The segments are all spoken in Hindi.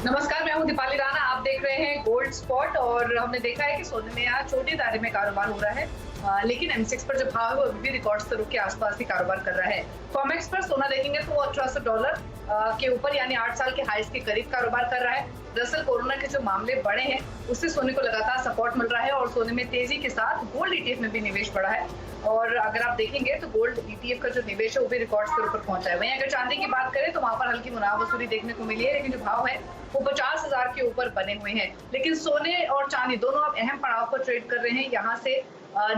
नमस्कार, मैं हूँ दीपाली राणा। आप देख रहे हैं गोल्ड स्पॉट और हमने देखा है कि सोने में आज छोटे दायरे में कारोबार हो रहा है। लेकिन एमसीएक्स पर जो भाव है वो अभी भी रिकॉर्ड स्तरों के आसपास ही कारोबार कर रहा है। कॉमेक्स पर सोना देखेंगे तो वो $1800 के ऊपर यानी 8 साल के हाईस के करीब कारोबार कर रहा है। दरअसल कोरोना के जो मामले बढ़े हैं उससे सोने को लगातार सपोर्ट मिल रहा है और सोने में तेजी के साथ गोल्ड ईटीएफ में भी निवेश बढ़ा है। और अगर आप देखेंगे तो गोल्ड ईटीएफ का जो निवेश है वो भी रिकॉर्ड स्तरों पर पहुंचा है। वहीं अगर चांदी की बात करें तो वहां पर हल्की मुनाफा वसूली देखने को मिली है, लेकिन जो भाव है वो 50,000 के ऊपर बने हुए हैं। लेकिन सोने और चांदी दोनों अब अहम पड़ाव पर ट्रेड कर रहे हैं। यहाँ से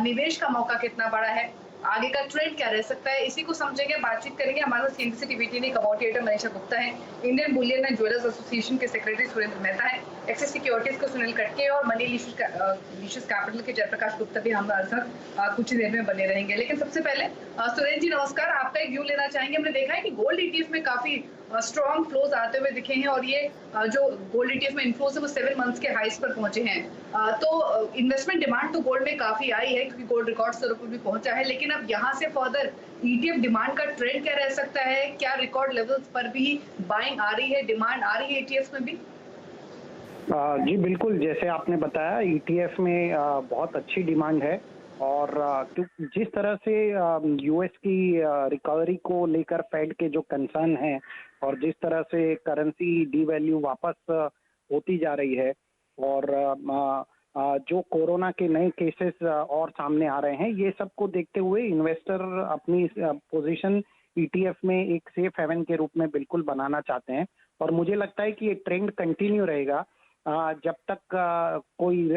निवेश का मौका कितना बड़ा है, आगे का ट्रेंड क्या रह सकता है, इसी को समझेंगे, बातचीत करेंगे। हमारे साथ सीएनबीसी टीवी ने कमोडिटी एडिटर मनीषा गुप्ता है, Indian Boolean and jewellers association के सेक्रेटरी सुरेंद्र मेहता है, एक्सिस सिक्योरिटीज के सुनील कटके और मनी लीशस कैपिटल के जयप्रकाश गुप्ता भी हमारे साथ कुछ ही देर में बने रहेंगे। लेकिन सबसे पहले सुरेंद्र जी नमस्कार, आपका एक व्यू लेना चाहेंगे। हमने देखा है कि गोल्ड ईटीएफ में काफी स्ट्रॉन्ग फ्लोज आते हुए दिखे हैं और ये जो गोल्ड ईटीएफ में इनफ्लोज है वो 7 मंथ्स के हाईस पर पहुंचे हैं। तो इन्वेस्टमेंट डिमांड तो गोल्ड में काफी आई है क्योंकि गोल्ड रिकॉर्ड स्तरों पर भी पहुंचा है, लेकिन अब यहाँ से फर्दर ईटीएफ डिमांड का ट्रेंड क्या रह सकता है? क्या रिकॉर्ड लेवल्स पर भी बाइंग आ रही है, डिमांड आ रही है ईटीएफ में भी? जी बिल्कुल, जैसे आपने बताया ईटीएफ में बहुत अच्छी डिमांड है और जिस तरह से यूएस की रिकवरी को लेकर फेड के जो कंसर्न है और जिस तरह से करेंसी डीवैल्यू वापस होती जा रही है और जो कोरोना के नए केसेस और सामने आ रहे हैं, ये सब को देखते हुए इन्वेस्टर अपनी पोजीशन ईटीएफ में एक सेफ हेवन के रूप में बिल्कुल बनाना चाहते हैं और मुझे लगता है कि ये ट्रेंड कंटिन्यू रहेगा जब तक कोई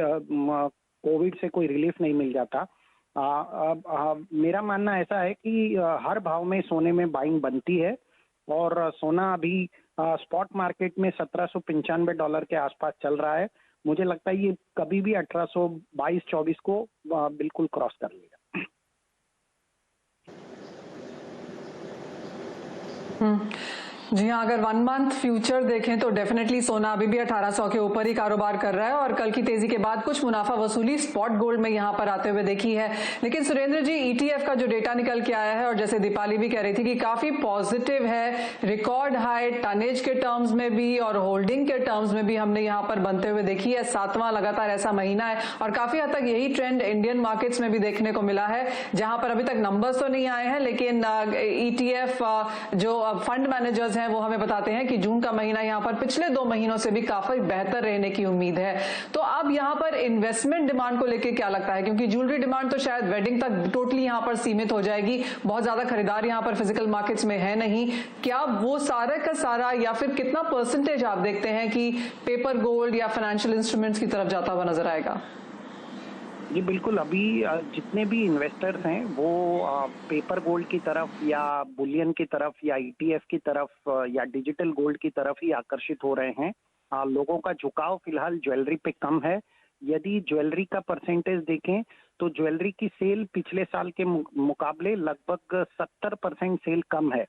कोविड से कोई रिलीफ नहीं मिल जाता। मेरा मानना ऐसा है कि हर भाव में सोने में बाइंग बनती है और सोना अभी स्पॉट मार्केट में $1795 के आसपास चल रहा है। मुझे लगता है ये कभी भी 1822-24 को बिल्कुल क्रॉस कर लेगा। जी हाँ, अगर 1 मंथ फ्यूचर देखें तो डेफिनेटली सोना अभी भी 1800 के ऊपर ही कारोबार कर रहा है और कल की तेजी के बाद कुछ मुनाफा वसूली स्पॉट गोल्ड में यहाँ पर आते हुए देखी है। लेकिन सुरेंद्र जी, ईटीएफ का जो डेटा निकल के आया है और जैसे दीपाली भी कह रही थी कि काफी पॉजिटिव है, रिकॉर्ड हाई टनेज के टर्म्स में भी और होल्डिंग के टर्म्स में भी हमने यहाँ पर बनते हुए देखी है। 7वां लगातार ऐसा महीना है और काफी हद तक यही ट्रेंड इंडियन मार्केट्स में भी देखने को मिला है, जहां पर अभी तक नंबर्स तो नहीं आए हैं, लेकिन ईटीएफ जो फंड मैनेजर्स हैं वो हमें बताते हैं कि जून का महीना यहाँ पर पिछले 2 महीनों से भी काफी बेहतर रहने की उम्मीद है। तो अब यहाँ पर इन्वेस्टमेंट डिमांड को लेकर क्या लगता है? क्योंकि ज्वेलरी डिमांड तो शायद वेडिंग तक टोटली यहाँ पर सीमित हो जाएगी, बहुत ज्यादा खरीदार यहाँ पर फिजिकल मार्केट्स में है नहीं। क्या वो सारा का सारा या फिर कितना परसेंटेज आप देखते हैं कि पेपर गोल्ड या फाइनेंशियल इंस्ट्रूमेंट्स की तरफ जाता हुआ नजर आएगा? जी बिल्कुल, अभी जितने भी इन्वेस्टर्स हैं वो पेपर गोल्ड की तरफ या बुलियन की तरफ या ईटीएफ की तरफ या डिजिटल गोल्ड की तरफ ही आकर्षित हो रहे हैं। लोगों का झुकाव फिलहाल ज्वेलरी पे कम है। यदि ज्वेलरी का परसेंटेज देखें तो ज्वेलरी की सेल पिछले साल के मुकाबले लगभग 70% सेल कम है।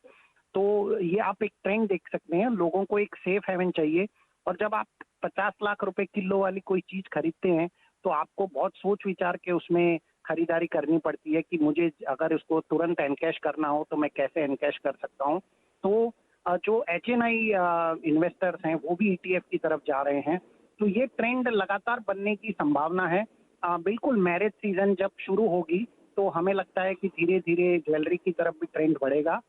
तो ये आप एक ट्रेंड देख सकते हैं, लोगों को एक सेफ हेवन चाहिए और जब आप 50 लाख रुपए किलो वाली कोई चीज खरीदते हैं तो आपको बहुत सोच विचार के उसमें खरीदारी करनी पड़ती है कि मुझे अगर उसको तुरंत एनकैश करना हो तो मैं कैसे एनकैश कर सकता हूँ। तो जो एचएनआई इन्वेस्टर्स हैं वो भी ईटीएफ की तरफ जा रहे हैं। तो ये ट्रेंड लगातार बनने की संभावना है। बिल्कुल मैरिज सीजन जब शुरू होगी तो हमें लगता है कि धीरे धीरे ज्वेलरी की तरफ भी ट्रेंड बढ़ेगा।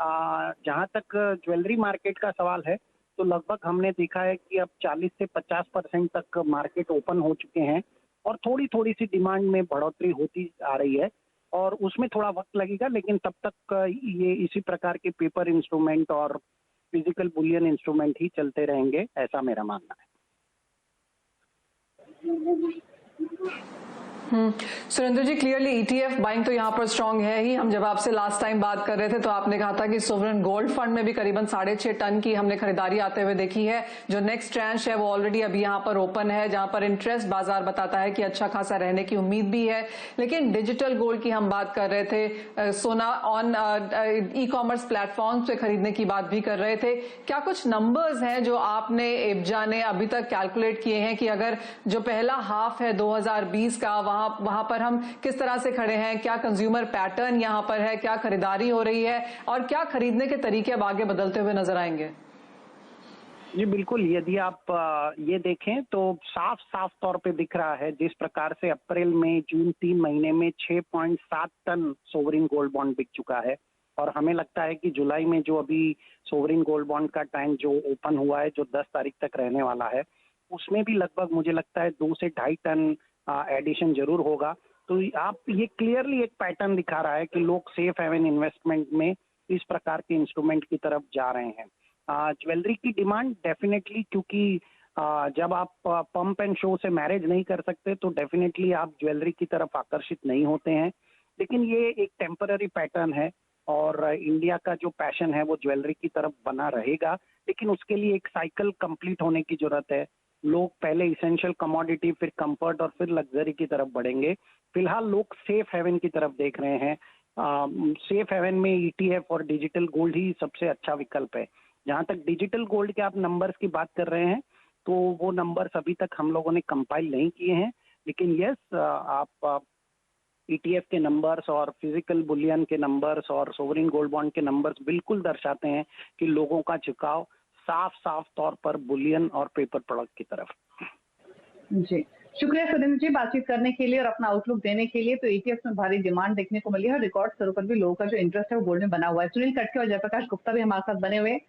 जहाँ तक ज्वेलरी मार्केट का सवाल है तो लगभग हमने देखा है कि अब 40 से 50% तक मार्केट ओपन हो चुके हैं और थोड़ी थोड़ी सी डिमांड में बढ़ोतरी होती आ रही है और उसमें थोड़ा वक्त लगेगा, लेकिन तब तक ये इसी प्रकार के पेपर इंस्ट्रूमेंट और फिजिकल बुलियन इंस्ट्रूमेंट ही चलते रहेंगे, ऐसा मेरा मानना है। सुरेंद्र जी, क्लियरली ईटीएफ बाइंग तो यहाँ पर स्ट्रांग है ही। हम जब आपसे लास्ट टाइम बात कर रहे थे तो आपने कहा था कि सोवरेन गोल्ड फंड में भी करीबन 6.5 टन की हमने खरीदारी आते हुए देखी है। जो नेक्स्ट ट्रांच है वो ऑलरेडी अभी यहाँ पर ओपन है, जहां पर इंटरेस्ट बाजार बताता है कि अच्छा खासा रहने की उम्मीद भी है। लेकिन डिजिटल गोल्ड की हम बात कर रहे थे, सोना ऑन ई कॉमर्स प्लेटफॉर्म पे खरीदने की बात भी कर रहे थे। क्या कुछ नंबर्स हैं जो आपने इब्जा ने अभी तक कैलकुलेट किए हैं कि अगर जो पहला हाफ है 2020 का वहां पर हम किस तरह से खड़े हैं? क्या कंज्यूमर पैटर्न यहां पर है? क्या खरीदारी हो रही है और क्या खरीदने के तरीके अब आगे बदलते हुए नजर आएंगे? जी बिल्कुल, यदि आप ये देखें तो साफ साफ तौर पे दिख रहा है जिस प्रकार से अप्रैल मई जून 3 महीने में 6.7 टन सोवरिन गोल्ड बॉन्ड बिक चुका है। और हमें लगता है कि जुलाई में जो अभी सोवरिन गोल्ड बॉन्ड का टैंक जो ओपन हुआ है, जो 10 तारीख तक रहने वाला है, उसमें भी लगभग मुझे लगता है 2 से 2.5 टन एडिशन जरूर होगा। तो आप ये क्लियरली एक पैटर्न दिखा रहा है कि लोग सेफ हेवन इन्वेस्टमेंट में इस प्रकार के इंस्ट्रूमेंट की तरफ जा रहे हैं। ज्वेलरी की डिमांड डेफिनेटली, क्योंकि जब आप पंप एंड शो से मैरिज नहीं कर सकते तो डेफिनेटली आप ज्वेलरी की तरफ आकर्षित नहीं होते हैं। लेकिन ये एक टेम्पररी पैटर्न है और इंडिया का जो पैशन है वो ज्वेलरी की तरफ बना रहेगा। लेकिन उसके लिए एक साइकिल कंप्लीट होने की जरूरत है। लोग पहले इसेंशियल कमोडिटी, फिर कंफर्ट और फिर लग्जरी की तरफ बढ़ेंगे। फिलहाल लोग सेफ हेवन की तरफ देख रहे हैं। सेफ हेवन में ईटीएफ और डिजिटल गोल्ड ही सबसे अच्छा विकल्प है। जहां तक डिजिटल गोल्ड के आप नंबर्स की बात कर रहे हैं तो वो नंबर्स अभी तक हम लोगों ने कंपाइल नहीं किए हैं। लेकिन यस, आप ईटीएफ के नंबर्स और फिजिकल बुलियन के नंबर्स और सोवरिन गोल्ड बॉन्ड के नंबर्स बिल्कुल दर्शाते हैं कि लोगों का झुकाव साफ साफ तौर पर बुलियन और पेपर प्रोडक्ट की तरफ। जी, शुक्रिया सुरेंद्र जी बातचीत करने के लिए और अपना आउटलुक देने के लिए। तो ईटीएफ में भारी डिमांड देखने को मिली है और रिकॉर्ड स्तरों पर भी लोगों का जो इंटरेस्ट है वो गोल्ड में बना हुआ है। सुनील कटके और जयप्रकाश गुप्ता भी हमारे साथ बने हुए हैं।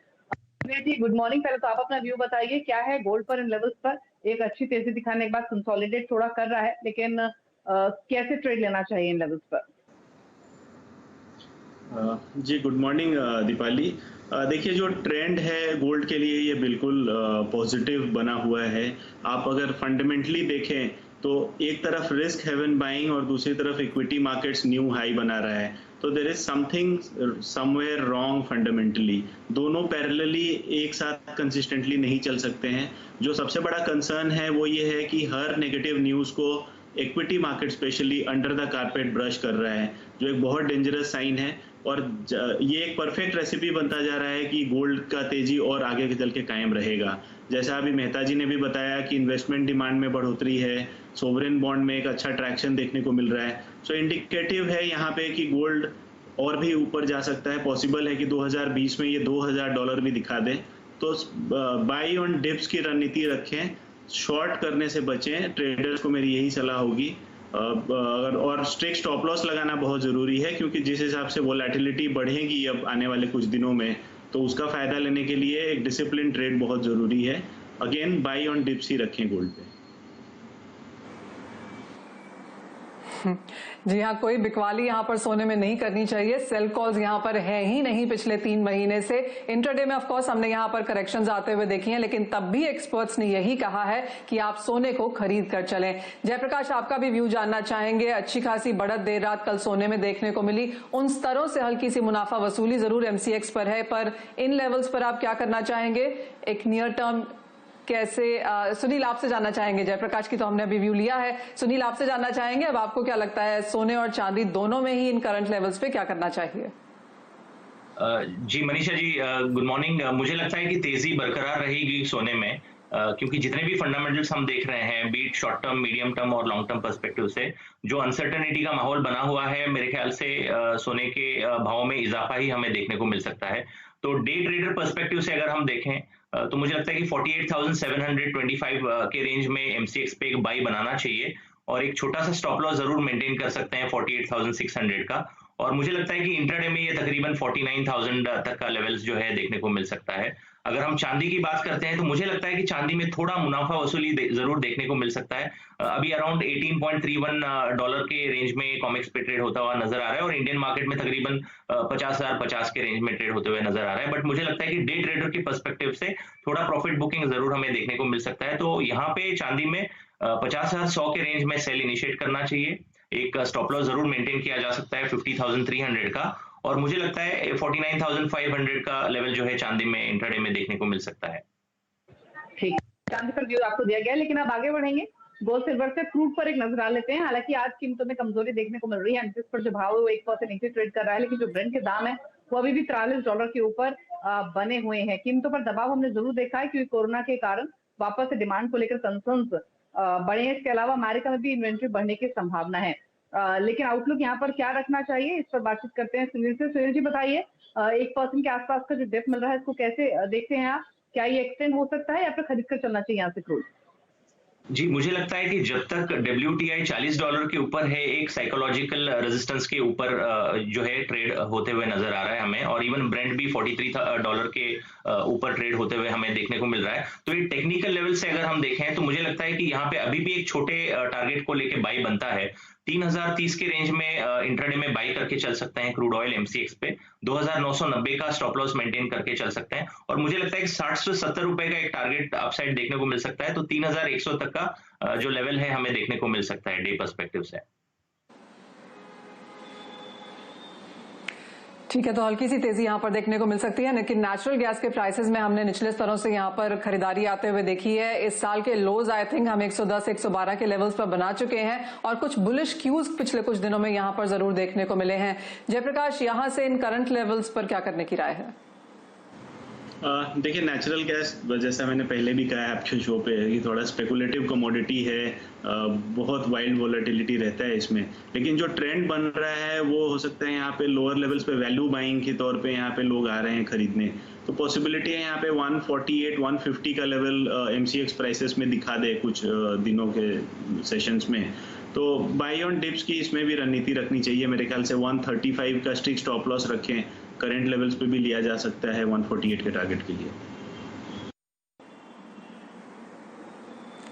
जी, गुड मॉर्निंग। पहले तो आप अपना व्यू बताइए, क्या है गोल्ड पर इन लेवल्स पर एक अच्छी तेजी दिखाने के बाद कंसोलिडेट थोड़ा कर रहा है, लेकिन कैसे ट्रेड लेना चाहिए इन लेवल्स पर? जी गुड मॉर्निंग दीपाली। देखिए जो ट्रेंड है गोल्ड के लिए ये बिल्कुल पॉजिटिव बना हुआ है। आप अगर फंडामेंटली देखें तो एक तरफ रिस्क हेवन बाइंग और दूसरी तरफ इक्विटी मार्केट्स न्यू हाई बना रहा है। तो there is something somewhere wrong fundamentally. दोनों पैरेलली एक साथ कंसिस्टेंटली नहीं चल सकते हैं। जो सबसे बड़ा कंसर्न है वो ये है कि हर नेगेटिव न्यूज़ को equity market specially under the carpet brush कर रहा है, जो एक बहुत डेंजरस साइन है। और ये एक परफेक्ट रेसिपी बनता जा रहा है कि गोल्ड का तेजी और आगे के चल के कायम रहेगा। जैसा अभी मेहता जी ने भी बताया कि इन्वेस्टमेंट डिमांड में बढ़ोतरी है, सोवरेन बॉन्ड में एक अच्छा ट्रैक्शन देखने को मिल रहा है। सो इंडिकेटिव है यहाँ पे कि गोल्ड और भी ऊपर जा सकता है। पॉसिबल है कि 2020 में ये $2000 भी दिखा दे। तो बाई ऑन डिप्स की रणनीति रखें, शॉर्ट करने से बचें। ट्रेडर्स को मेरी यही सलाह होगी। और स्ट्रिक्ट स्टॉप लॉस लगाना बहुत ज़रूरी है, क्योंकि जिस हिसाब से वोलेटिलिटी बढ़ेगी अब आने वाले कुछ दिनों में, तो उसका फ़ायदा लेने के लिए एक डिसिप्लिन ट्रेड बहुत ज़रूरी है। अगेन बाई ऑन डिप्स ही रखें गोल्ड पे। जी हाँ, कोई बिकवाली यहाँ पर सोने में नहीं करनी चाहिए। सेल कॉल्स यहाँ पर है ही नहीं पिछले 3 महीने से। इंट्राडे में ऑफ कोर्स हमने यहाँ पर करेक्शंस आते हुए देखी हैं, लेकिन तब भी एक्सपर्ट्स ने यही कहा है कि आप सोने को खरीद कर चलें। जयप्रकाश, आपका भी व्यू जानना चाहेंगे। अच्छी खासी बढ़त देर रात कल सोने में देखने को मिली। उन स्तरों से हल्की सी मुनाफा वसूली जरूर एमसीएक्स पर है, पर इन लेवल्स पर आप क्या करना चाहेंगे? एक नियर टर्म कैसे सुनील आपसे जानना चाहेंगे। जयप्रकाश की तो हमने अभी व्यू लिया है, सुनील आपसे जानना चाहेंगे अब आपको क्या लगता है सोने और चांदी दोनों में ही इन करंट लेवल्स पे क्या करना चाहिए? जी मनीषा जी गुड मॉर्निंग। मुझे लगता है कि तेजी बरकरार रहेगी सोने में, क्योंकि जितने भी फंडामेंटल्स हम देख रहे हैं, be it short term, medium term और लॉन्ग टर्म पर्सपेक्टिव से, जो अनसर्टेनिटी का माहौल बना हुआ है, मेरे ख्याल से सोने के भाव में इजाफा ही हमें देखने को मिल सकता है। तो डे ट्रेडर पर्सपेक्टिव से अगर हम देखें तो मुझे लगता है कि 48,725 के रेंज में एमसीएक्स पे एक बाई बनाना चाहिए और एक छोटा सा स्टॉप लॉस जरूर मेंटेन कर सकते हैं 48,600 का। और मुझे लगता है कि इंट्राडे में ये तकरीबन 49,000 तक का लेवल्स जो है देखने को मिल सकता है। अगर हम चांदी की बात करते हैं तो मुझे लगता है कि चांदी में थोड़ा मुनाफा वसूली जरूर देखने को मिल सकता है। अभी अराउंड $18.31 के रेंज में कॉमेक्स पे ट्रेड होता हुआ नजर आ रहा है और इंडियन मार्केट में तकरीबन 50,050 के रेंज में ट्रेड होते हुए नजर आ रहा है। बट मुझे लगता है कि डे ट्रेडर के पर्सपेक्टिव से थोड़ा प्रॉफिट बुकिंग जरूर हमें देखने को मिल सकता है। तो यहाँ पे चांदी में 50,100 के रेंज में सेल इनिशिएट करना चाहिए। एक स्टॉप लॉस जरूर मेंटेन किया जा सकता है 50,300 का, और मुझे लगता है 49,500 का लेवल जो है चांदी में इंट्राडे में देखने को मिल सकता है। ठीक, चांदी पर व्यू आपको दिया गया, लेकिन अब आगे बढ़ेंगे गोल्ड सिल्वर से क्रूड पर एक नजर डाल लेते हैं। हालांकि आज कीमतों में कमजोरी देखने को मिल रही है, जिस पर जो भाव है वो 1% नीचे ट्रेड कर रहा है, लेकिन जो ब्रेंट के दाम है वो अभी भी $43 के ऊपर बने हुए हैं। कीमतों पर दबाव हमने जरूर देखा है, क्योंकि कोरोना के कारण वापस से डिमांड को लेकर कंसर्न्स बढ़े हैं। इसके अलावा अमेरिका में भी इन्वेंट्री बढ़ने की संभावना है, लेकिन आउटलुक यहाँ पर क्या रखना चाहिए, इस पर बातचीत करते हैं सुनील से। सुनील जी बताइए, 1% के आसपास का जो डिप मिल रहा है इसको कैसे देखते हैं आप, क्या ये एक्सटेंड हो सकता है या फिर खरीद कर चलना चाहिए यहाँ से क्रूड? जी, मुझे लगता है कि जब तक WTI $40 के ऊपर है, एक साइकोलॉजिकल रेजिस्टेंस के ऊपर जो है ट्रेड होते हुए नजर आ रहा है हमें, और इवन ब्रेंट भी $43 के ऊपर ट्रेड होते हुए हमें देखने को मिल रहा है। तो ये टेक्निकल लेवल से अगर हम देखें तो मुझे लगता है कि यहाँ पे अभी भी एक छोटे टारगेट को लेके बाई बनता है। 3030 के रेंज में इंट्राडे में बाई करके चल सकते हैं क्रूड ऑयल MCX पे, 2990 का स्टॉप लॉस मेंटेन करके चल सकते हैं, और मुझे लगता है कि 60 से 70 रुपए का एक टारगेट अपसाइड देखने को मिल सकता है। तो 3100 तक का जो लेवल है हमें देखने को मिल सकता है डे पर्सपेक्टिव से। ठीक है, तो हल्की सी तेजी यहां पर देखने को मिल सकती है, लेकिन नेचुरल गैस के प्राइसेस में हमने निचले स्तरों से यहां पर खरीदारी आते हुए देखी है। इस साल के लोज आई थिंक हम 110-112 के लेवल्स पर बना चुके हैं, और कुछ बुलिश क्यूज पिछले कुछ दिनों में यहां पर जरूर देखने को मिले हैं। जयप्रकाश, यहां से इन करंट लेवल्स पर क्या करने की राय है? देखिए, नेचुरल गैस जैसा मैंने पहले भी कहा है आपके शो पे कि थोड़ा स्पेकुलेटिव कमोडिटी है, बहुत वाइल्ड वोलेटिलिटी रहता है इसमें, लेकिन जो ट्रेंड बन रहा है वो हो सकता है यहाँ पे लोअर लेवल्स पे वैल्यू बाइंग के तौर पे यहाँ पे लोग आ रहे हैं खरीदने। तो पॉसिबिलिटी है यहाँ पे 148-150 का लेवल MCX प्राइसेस में दिखा दे कुछ दिनों के सेशंस में। तो बाई ऑन डिप्स की इसमें भी रणनीति रखनी चाहिए मेरे ख्याल से। 135 का स्ट्रिक्ट स्टॉप लॉस रखें, करंट लेवल्स पे भी लिया जा सकता है 148 के टारगेट के लिए।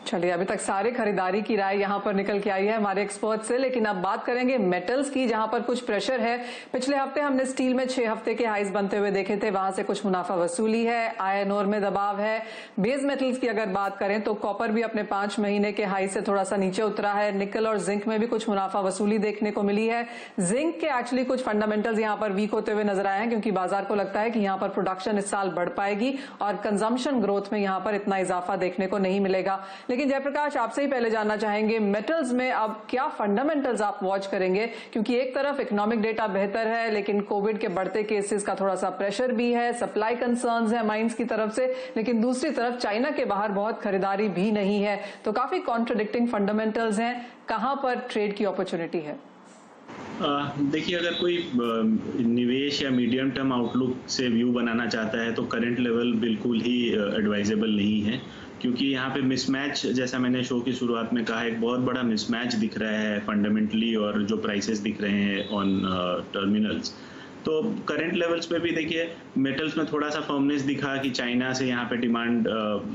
चलिए, अभी तक सारे खरीदारी की राय यहां पर निकल के आई है हमारे एक्सपर्ट से, लेकिन अब बात करेंगे मेटल्स की, जहां पर कुछ प्रेशर है। पिछले हफ्ते हमने स्टील में 6 हफ्ते के हाईज बनते हुए देखे थे, वहां से कुछ मुनाफा वसूली है। आयरन ओर में दबाव है। बेस मेटल्स की अगर बात करें तो कॉपर भी अपने 5 महीने के हाई से थोड़ा सा नीचे उतरा है। निकल और जिंक में भी कुछ मुनाफा वसूली देखने को मिली है। जिंक के एक्चुअली कुछ फंडामेंटल्स यहां पर वीक होते हुए नजर आए हैं, क्योंकि बाजार को लगता है कि यहां पर प्रोडक्शन इस साल बढ़ पाएगी और कंजम्पशन ग्रोथ में यहां पर इतना इजाफा देखने को नहीं मिलेगा। लेकिन जयप्रकाश, आपसे ही पहले जानना चाहेंगे, मेटल्स में अब क्या फंडामेंटल्स आप वॉच करेंगे? क्योंकि एक तरफ इकोनॉमिक डेटा बेहतर है, लेकिन कोविड के बढ़ते केसेस का थोड़ा सा प्रेशर भी है, सप्लाई कंसर्न्स है माइंस की तरफ से, लेकिन दूसरी तरफ चाइना के बाहर बहुत खरीदारी भी नहीं है। तो काफी कॉन्ट्रडिक्टिंग फंडामेंटल्स हैं। कहां पर ट्रेड की अपॉर्चुनिटी है? देखिए, अगर कोई निवेश या मीडियम टर्म आउटलुक से व्यू बनाना चाहता है तो करंट लेवल बिल्कुल ही एडवाइजेबल नहीं है, क्योंकि यहाँ पे मिसमैच, जैसा मैंने शो की शुरुआत में कहा, एक बहुत बड़ा मिसमैच दिख रहा है फंडामेंटली और जो प्राइसेस दिख रहे हैं ऑन टर्मिनल्स। तो करंट लेवल्स पे भी देखिए मेटल्स में थोड़ा सा फर्मनेस दिखा कि चाइना से यहाँ पे डिमांड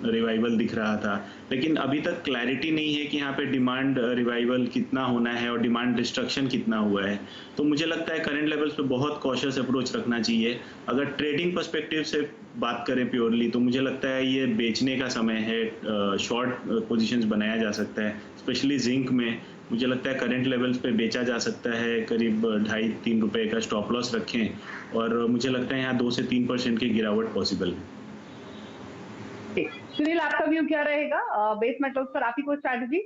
रिवाइवल दिख रहा था, लेकिन अभी तक क्लैरिटी नहीं है कि यहाँ पे डिमांड रिवाइवल कितना होना है और डिमांड डिस्ट्रक्शन कितना हुआ है। तो मुझे लगता है करंट लेवल्स पे बहुत कॉशियस अप्रोच रखना चाहिए। अगर ट्रेडिंग पर्सपेक्टिव से बात करें प्योरली, तो मुझे लगता है ये बेचने का समय है। शॉर्ट पोजीशंस बनाया जा सकता है, स्पेशली जिंक में मुझे लगता है करंट लेवल्स पे बेचा जा सकता है। करीब 2.5-3 रुपए का स्टॉप लॉस रखें, और मुझे लगता है यहाँ 2 से 3% की गिरावट पॉसिबल है। सुनील, आपका व्यू क्या रहेगा बेस मेटल्स पर? आपकी कोई स्ट्रैटेजी?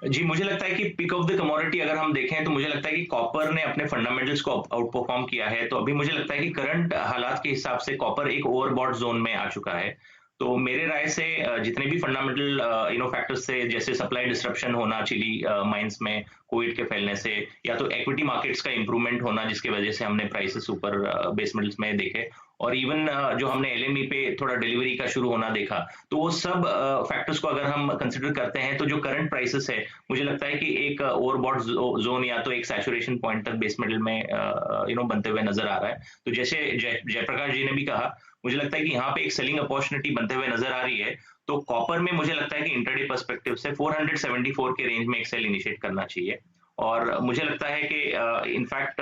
जी, मुझे लगता है कि पिक ऑफ द कमोडिटी अगर हम देखें तो मुझे लगता है कि कॉपर ने अपने फंडामेंटल्स को आउट परफॉर्म किया है। तो अभी मुझे लगता है कि करंट हालात के हिसाब से कॉपर एक ओवरबॉट जोन में आ चुका है। तो मेरे राय से जितने भी फंडामेंटल फैक्टर्स से, जैसे सप्लाई डिसरप्शन होना चिली माइंस में कोविड के फैलने से, या तो इक्विटी मार्केट्स का इंप्रूवमेंट होना जिसकी वजह से हमने प्राइसेस ऊपर बेस मेटल्स में देखे, और इवन जो हमने LME पे थोड़ा डिलीवरी का शुरू होना देखा, तो वो सब फैक्टर्स को अगर हम कंसिडर करते हैं तो जो करंट प्राइसेस है मुझे लगता है कि एक ओवरबॉट जोन या तो एक सैचुरेशन पॉइंट तक बेस मेटल में बनते हुए नजर आ रहा है। तो जैसे जयप्रकाश जी ने भी कहा, मुझे लगता है कि यहाँ पे एक सेलिंग अपॉर्चुनिटी बनते हुए नजर आ रही है। तो कॉपर में मुझे लगता है कि इंट्राडे पर्सपेक्टिव से 474 के रेंज में एक सेल इनिशिएट करना चाहिए, और मुझे लगता है कि इनफैक्ट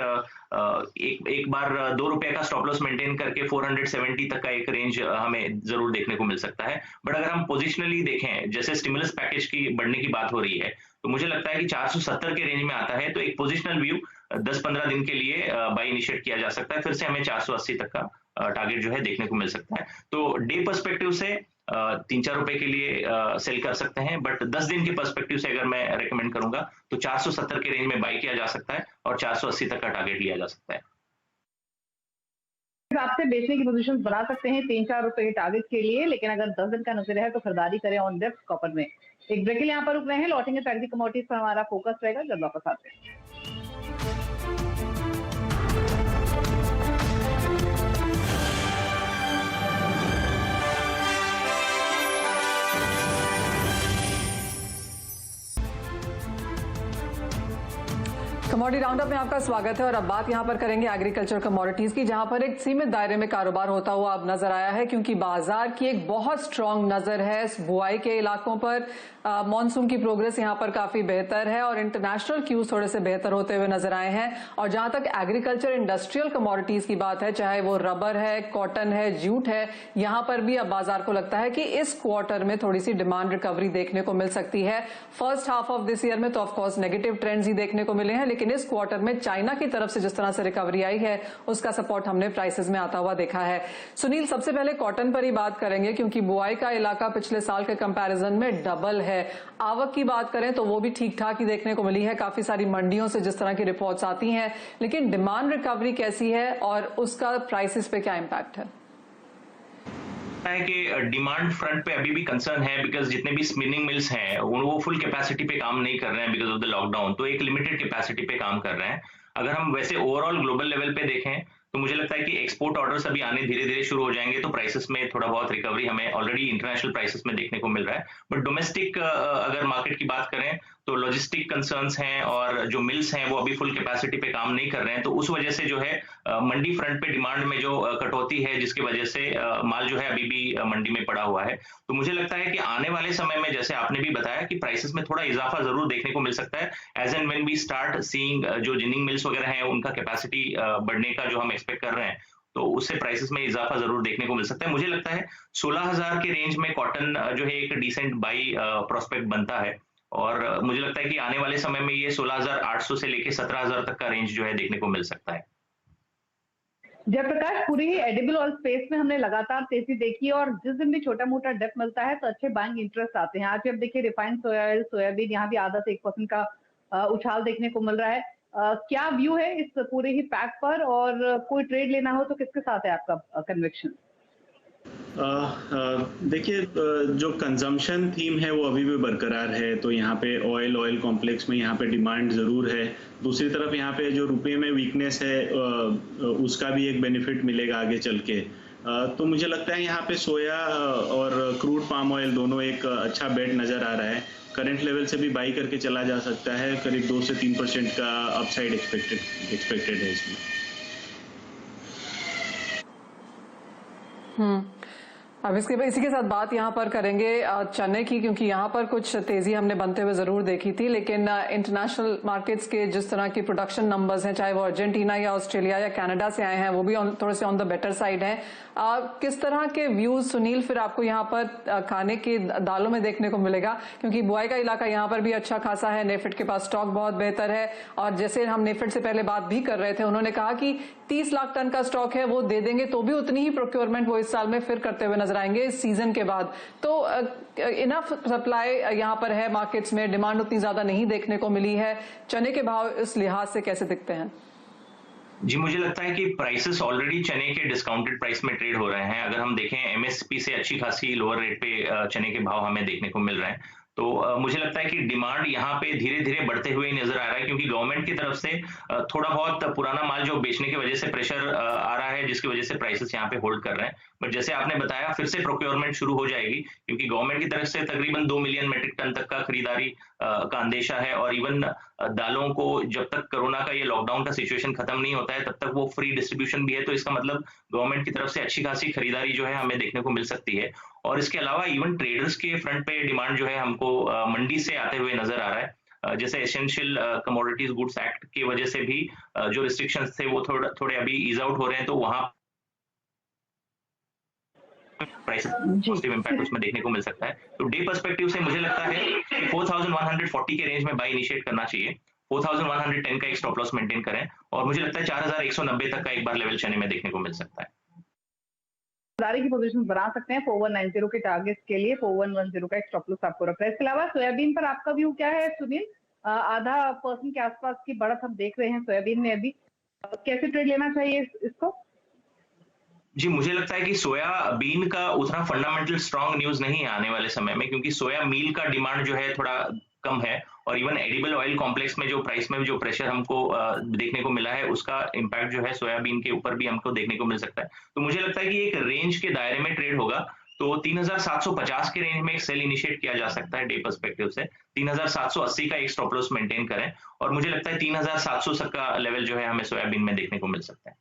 एक बार 2 रुपए का स्टॉप लॉस मेंटेन करके 470 तक का एक रेंज हमें जरूर देखने को मिल सकता है। बट अगर हम पोजिशनली देखें, जैसे स्टिमुलस पैकेज की बढ़ने की बात हो रही है, तो मुझे लगता है कि 470 के रेंज में आता है, तो एक पोजिशनल व्यू 10-15 दिन के लिए बाई इनिशिएट किया जा सकता है। फिर से हमें 480 तक का टारगेट जो है देखने को मिल सकता है। तो डे पर्सपेक्टिव से 3-4 रुपए के लिए सेल कर सकते हैं, बट 10 दिन के पर्सपेक्टिव से अगर मैं रेकमेंड करूंगा तो 470 के रेंज में बाई किया जा सकता है और 480 तक का टारगेट लिया जा सकता है। आपसे बेचने की पोजीशन बना सकते हैं 3-4 रुपए के टारगेट के लिए, लेकिन अगर 10 दिन का नजरिया है तो खरीदारी करें ऑन डेप्थ कॉपर में। एक ब्रेक के लिए यहाँ पर रुक रहे हैं, लौटेंगे पैकेजिंग कमोडिटीज पर हमारा फोकस रहेगा जब वापस आते हैं। कमोडिटी राउंडअप में आपका स्वागत है और अब बात यहां पर करेंगे एग्रीकल्चर कमोडिटीज की, जहां पर एक सीमित दायरे में कारोबार होता हुआ अब नजर आया है, क्योंकि बाजार की एक बहुत स्ट्रांग नजर है बुआई के इलाकों पर। मॉनसून की प्रोग्रेस यहां पर काफी बेहतर है और इंटरनेशनल क्यूज थोड़े से बेहतर होते हुए नजर आए हैं। और जहां तक एग्रीकल्चर इंडस्ट्रियल कमोडिटीज की बात है, चाहे वो रबर है, कॉटन है, जूट है, यहां पर भी अब बाजार को लगता है कि इस क्वार्टर में थोड़ी सी डिमांड रिकवरी देखने को मिल सकती है। First half of this year में तो ऑफकोर्स नेगेटिव ट्रेंड्स ही देखने को मिले हैं, लेकिन इस क्वार्टर में चाइना की तरफ से जिस तरह से रिकवरी आई है उसका सपोर्ट हमने प्राइसेस में आता हुआ देखा है। सुनील, सबसे पहले कॉटन पर ही बात करेंगे, क्योंकि बुआई का इलाका पिछले साल के कंपैरिजन में डबल है। आवक की बात करें तो वो भी ठीक ठाक ही देखने को मिली है, काफी सारी मंडियों से जिस तरह की रिपोर्ट्स आती हैं, लेकिन डिमांड रिकवरी कैसी है और उसका प्राइसेस पे क्या इम्पैक्ट है? है कि डिमांड फ्रंट पे अभी भी कंसर्न है, बिकॉज जितने भी स्पिनिंग मिल्स हैं वो फुल कैपेसिटी पे काम नहीं कर रहे हैं बिकॉज ऑफ द लॉकडाउन, तो एक लिमिटेड कैपेसिटी पे काम कर रहे हैं। अगर हम वैसे ओवरऑल ग्लोबल लेवल पे देखें तो मुझे लगता है कि एक्सपोर्ट ऑर्डर्स अभी आने धीरे धीरे शुरू हो जाएंगे, तो प्राइसेस में थोड़ा बहुत रिकवरी हमें ऑलरेडी इंटरनेशनल प्राइसेस में देखने को मिल रहा है। बट डोमेस्टिक अगर मार्केट की बात करें तो लॉजिस्टिक कंसर्न्स हैं और जो मिल्स हैं वो अभी फुल कैपेसिटी पे काम नहीं कर रहे हैं, तो उस वजह से जो है मंडी फ्रंट पे डिमांड में जो कटौती है, जिसकी वजह से माल जो है अभी भी मंडी में पड़ा हुआ है। तो मुझे लगता है कि आने वाले समय में, जैसे आपने भी बताया, कि प्राइसेस में थोड़ा इजाफा जरूर देखने को मिल सकता है as and when we start seeing जो जिनिंग मिल्स वगैरह हैं उनका कैपेसिटी बढ़ने का जो हम एक्सपेक्ट कर रहे हैं, तो उससे प्राइसेस में इजाफा जरूर देखने को मिल सकता है। मुझे लगता है 16,000 के रेंज में कॉटन जो है एक डिसेंट बाई प्रोस्पेक्ट बनता है, और मुझे लगता है कि आने वाले समय में ये 16,800 से लेके 17,000 तक का रेंज जो है देखने को मिल सकता है। जयप्रकाश, पूरी ही एडिबल ऑयल स्पेस में हमने लगातार तेजी देखी और जिस दिन भी छोटा मोटा डिप मिलता है तो अच्छे बाइंग इंटरेस्ट आते हैं। आज भी अब देखिए रिफाइंड सोया ऑयल, सोयाबीन, यहाँ भी आधा से 1% का उछाल देखने को मिल रहा है। क्या व्यू है इस पूरे ही पैक पर, और कोई ट्रेड लेना हो तो किसके साथ है आपका कन्विक्शन? देखिए, जो कंजम्पशन थीम है वो अभी भी बरकरार है, तो यहाँ पे ऑयल कॉम्प्लेक्स में यहाँ पे डिमांड ज़रूर है। दूसरी तरफ यहाँ पे जो रुपये में वीकनेस है उसका भी एक बेनिफिट मिलेगा आगे चल के। तो मुझे लगता है यहाँ पे सोया और क्रूड पाम ऑयल दोनों एक अच्छा बेट नज़र आ रहा है। करंट लेवल से भी बाई करके चला जा सकता है, करीब 2 से 3% का अपसाइड एक्सपेक्टेड है इसमें। अब इसी के साथ बात यहाँ पर करेंगे चने की, क्योंकि यहाँ पर कुछ तेजी हमने बनते हुए जरूर देखी थी, लेकिन इंटरनेशनल मार्केट्स के जिस तरह की प्रोडक्शन नंबर्स हैं, चाहे वो अर्जेंटीना या ऑस्ट्रेलिया या कनाडा से आए हैं, वो भी थोड़े से ऑन द बेटर साइड हैं। किस तरह के व्यूज सुनील फिर आपको यहाँ पर खाने की दालों में देखने को मिलेगा, क्योंकि बुआई का इलाका यहाँ पर भी अच्छा खासा है, नेफेड के पास स्टॉक बहुत बेहतर है, और जैसे हम नेफेड से पहले बात भी कर रहे थे, उन्होंने कहा कि 30 लाख टन का स्टॉक है वो दे देंगे, तो भी उतनी ही प्रोक्योरमेंट वो इस साल में फिर करते हुए नजर आएंगे इस सीजन के बाद। तो इनफ सप्लाई यहाँ पर है मार्केट्स में, डिमांड उतनी ज्यादा नहीं देखने को मिली है। चने के भाव इस लिहाज से कैसे दिखते हैं? जी, मुझे लगता है कि प्राइसेस ऑलरेडी चने के डिस्काउंटेड प्राइस में ट्रेड हो रहे हैं। अगर हम देखें एमएसपी से अच्छी खासी लोअर रेट पे चने के भाव हमें देखने को मिल रहे हैं, तो मुझे लगता है कि डिमांड यहाँ पे धीरे धीरे बढ़ते हुए नजर आ रहा है, क्योंकि गवर्नमेंट की तरफ से थोड़ा बहुत पुराना माल जो बेचने की वजह से प्रेशर आ रहा है, जिसकी वजह से प्राइसेस यहाँ पे होल्ड कर रहे हैं। बट जैसे आपने बताया, फिर से प्रोक्योरमेंट शुरू हो जाएगी, क्योंकि गवर्नमेंट की तरफ से तकरीबन 2 मिलियन मेट्रिक टन तक का खरीदारी का अंदेशा है, और इवन दालों को जब तक कोरोना का ये लॉकडाउन का सिचुएशन खत्म नहीं होता है तब तक वो फ्री डिस्ट्रीब्यूशन भी है, तो इसका मतलब गवर्नमेंट की तरफ से अच्छी खासी खरीदारी जो है हमें देखने को मिल सकती है। और इसके अलावा इवन ट्रेडर्स के फ्रंट पे डिमांड जो है हमको मंडी से आते हुए नजर आ रहा है। जैसे एसेंशियल कमोडिटीज गुड्स एक्ट की वजह से भी जो रिस्ट्रिक्शंस थे वो थोड़े अभी ईज आउट हो रहे हैं, तो वहां प्राइस पॉजिटिव इंपैक्ट उसमें देखने को मिल सकता है। तो डे पर्सपेक्टिव से मुझे लगता है कि 4140 के रेंज में बाई इनिशिएट करना चाहिए, 4110 का एक स्टॉप लॉस मेंटेन करें, और मुझे लगता है 4190 तक का एक बार लेवल चने में देखने को मिल सकता है। खरीदारी की पोजीशन बना सकते हैं 4190 के टारगेट के लिए, 4110 का एक स्टॉप लॉस आपको रखना है। इसके अलावा सोयाबीन पर आपका व्यू क्या है सुनील? आधा % के आसपास की बढ़त हम देख रहे हैं सोयाबीन में अभी, कैसे ट्रेड लेना चाहिए इसको? जी, मुझे लगता है कि सोयाबीन का उतना फंडामेंटल स्ट्रांग न्यूज नहीं है आने वाले समय में, क्योंकि सोया मील का डिमांड जो है थोड़ा कम है, और इवन एडिबल ऑयल कॉम्प्लेक्स में जो प्राइस में जो प्रेशर हमको देखने को मिला है, उसका इम्पैक्ट जो है सोयाबीन के ऊपर भी हमको देखने को मिल सकता है। तो मुझे लगता है कि एक रेंज के दायरे में ट्रेड होगा, तो 3750 के रेंज में एक सेल इनिशिएट किया जा सकता है डे पर्सपेक्टिव से। 3780 का एक स्टॉप लॉस मेंटेन करें और मुझे लगता है 3700 का लेवल जो है हमें सोयाबीन में देखने को मिल सकता है।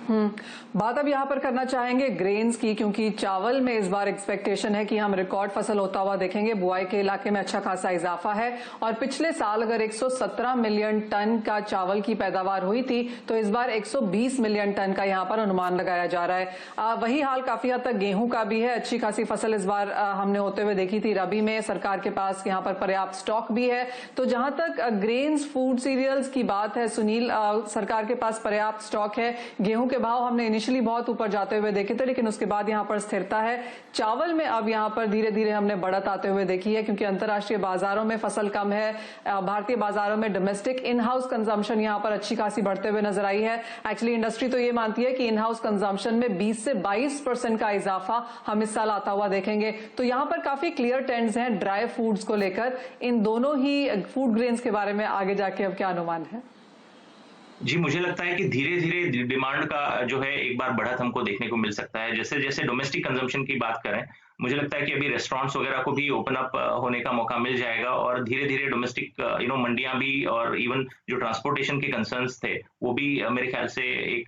बात अब यहाँ पर करना चाहेंगे ग्रेन्स की, क्योंकि चावल में इस बार एक्सपेक्टेशन है कि हम रिकॉर्ड फसल होता हुआ देखेंगे। बुआई के इलाके में अच्छा खासा इजाफा है और पिछले साल अगर 117 मिलियन टन का चावल की पैदावार हुई थी तो इस बार 120 मिलियन टन का यहाँ पर अनुमान लगाया जा रहा है। वही हाल काफी हद तक गेहूं का भी है। अच्छी खासी फसल इस बार हमने होते हुए देखी थी। रबी में सरकार के पास यहाँ पर पर्याप्त स्टॉक भी है। तो जहां तक ग्रेन्स फूड सीरियल्स की बात है सुनील, सरकार के पास पर्याप्त स्टॉक है। गेहूं भाव हमने इनिशियली बहुत ऊपर जाते हुए देखे थे, लेकिन उसके बाद यहां पर स्थिरता है। चावल में अब यहां पर धीरे धीरे हमने बढ़त आते हुए देखी है, क्योंकि अंतर्राष्ट्रीय बाजारों में फसल कम है। भारतीय बाजारों में डोमेस्टिक इन हाउस कंजम्पशन यहां पर अच्छी खासी बढ़ते हुए नजर आई है। एक्चुअली इंडस्ट्री तो ये मानती है कि इन हाउस कंजम्पशन में 20 से 22% का इजाफा हम इस साल आता हुआ देखेंगे। तो यहां पर काफी क्लियर ट्रेंड्स हैं ड्राई फूड्स को लेकर। इन दोनों ही फूड ग्रेन्स के बारे में आगे जाके अब क्या अनुमान है? जी, मुझे लगता है कि धीरे धीरे डिमांड का जो है एक बार बढ़त हमको देखने को मिल सकता है। जैसे जैसे डोमेस्टिक कंजम्पशन की बात करें, मुझे लगता है कि अभी रेस्टोरेंट्स वगैरह को भी ओपन अप होने का मौका मिल जाएगा और धीरे धीरे डोमेस्टिक मंडियां भी और इवन जो ट्रांसपोर्टेशन के कंसर्न्स थे वो भी मेरे ख्याल से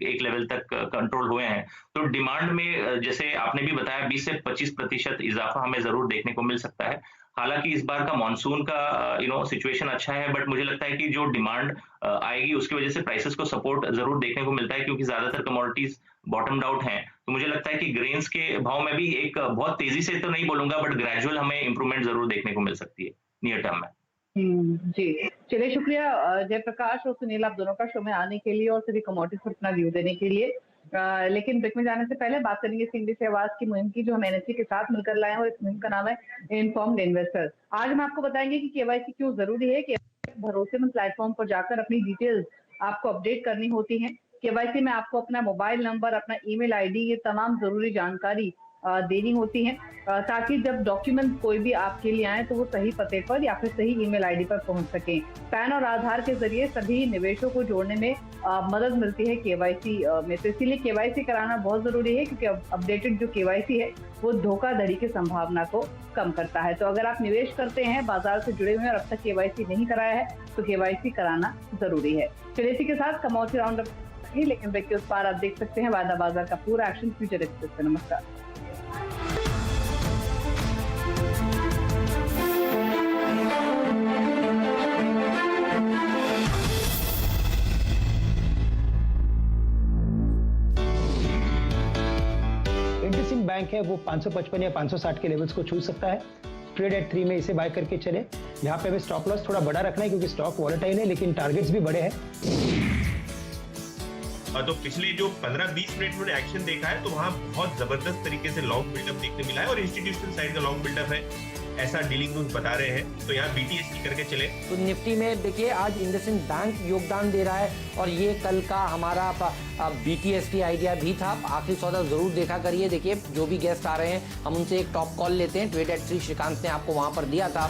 एक लेवल तक कंट्रोल हुए हैं। तो डिमांड में जैसे आपने भी बताया 20 से 25% इजाफा हमें जरूर देखने को मिल सकता है। हालांकि इस बार का मानसून का सिचुएशन अच्छा है, बट मुझे लगता है कि जो डिमांड आएगी उसकी वजह से प्राइसेस को सपोर्ट जरूर देखने को मिलता है, क्योंकि ज्यादातर कमोडिटीज बॉटम्ड आउट हैं। तो मुझे लगता है कि ग्रेन्स के भाव में भी एक बहुत तेजी से तो नहीं बोलूंगा, बट ग्रेजुअल हमें इंप्रूवमेंट जरूर देखने को मिल सकती है नियर टर्म में। जी चलिए, शुक्रिया जयप्रकाश और सुनील आप दोनों का शो में आने के लिए और सभी कमोडिटीज पर अपना व्यू देने के लिए। लेकिन ब्रेक में जाने से पहले बात करेंगे सिंधी से आवाज की मुहिम की, जो हम एनएससी के साथ मिलकर लाए हैं और इस मुहिम का नाम है इन्फॉर्म्ड इन्वेस्टर। आज हम आपको बताएंगे कि केवाईसी क्यों जरूरी है, कि भरोसेमंद प्लेटफॉर्म पर जाकर अपनी डिटेल्स आपको अपडेट करनी होती है। केवाईसी में आपको अपना मोबाइल नंबर, अपना ईमेल आईडी, ये तमाम जरूरी जानकारी देनी होती है, ताकि जब डॉक्यूमेंट कोई भी आपके लिए आए तो वो सही पते पर या फिर सही ईमेल आईडी पर पहुंच सके। पैन और आधार के जरिए सभी निवेशों को जोड़ने में मदद मिलती है केवाईसी में। तो इसीलिए केवाईसी कराना बहुत जरूरी है, क्योंकि अपडेटेड जो केवाईसी है वो धोखाधड़ी की संभावना को कम करता है। तो अगर आप निवेश करते हैं, बाजार से जुड़े हुए हैं और अब तक केवाईसी नहीं कराया है तो केवाईसी कराना जरूरी है। चलिए इसी के साथ कमोडिटी राउंड अप, लेकिन ब्रेक के उस पार आप देख सकते हैं वायदा बाजार का पूरा एक्शन फ्यूचर एक्सप्रेस पे। नमस्कार। इंडसइंड बैंक है वो 555 या 560 के लेवल्स को छू सकता है। ट्रेड एट 3 में इसे बाय करके चले। यहाँ पे हमें स्टॉप लॉस थोड़ा बड़ा रखना है, क्योंकि स्टॉक वॉलेटाइल है लेकिन टारगेट्स भी बड़े हैं। तो पिछले जो 15-20 मिनट में एक्शन देखा है तो वहाँ बहुत जबरदस्त तरीके से लॉन्ग बिल्डअप देखने मिला है और इंस्टीट्यूशनल साइड का लॉन्ग बिल्डअप है, ऐसा डीलिंग रूम्स बता रहे हैं। तो यहाँ BTST करके चले। तो निफ्टी में देखिए आज इंडसइंड बैंक योगदान दे रहा है और ये कल का हमारा BTST आइडिया भी था। आखिरी सौदा जरूर देखा करिए। देखिए जो भी गेस्ट आ रहे हैं हम उनसे एक टॉप कॉल लेते हैं। ट्रेड एट 3 श्रीकांत ने आपको वहां पर दिया था।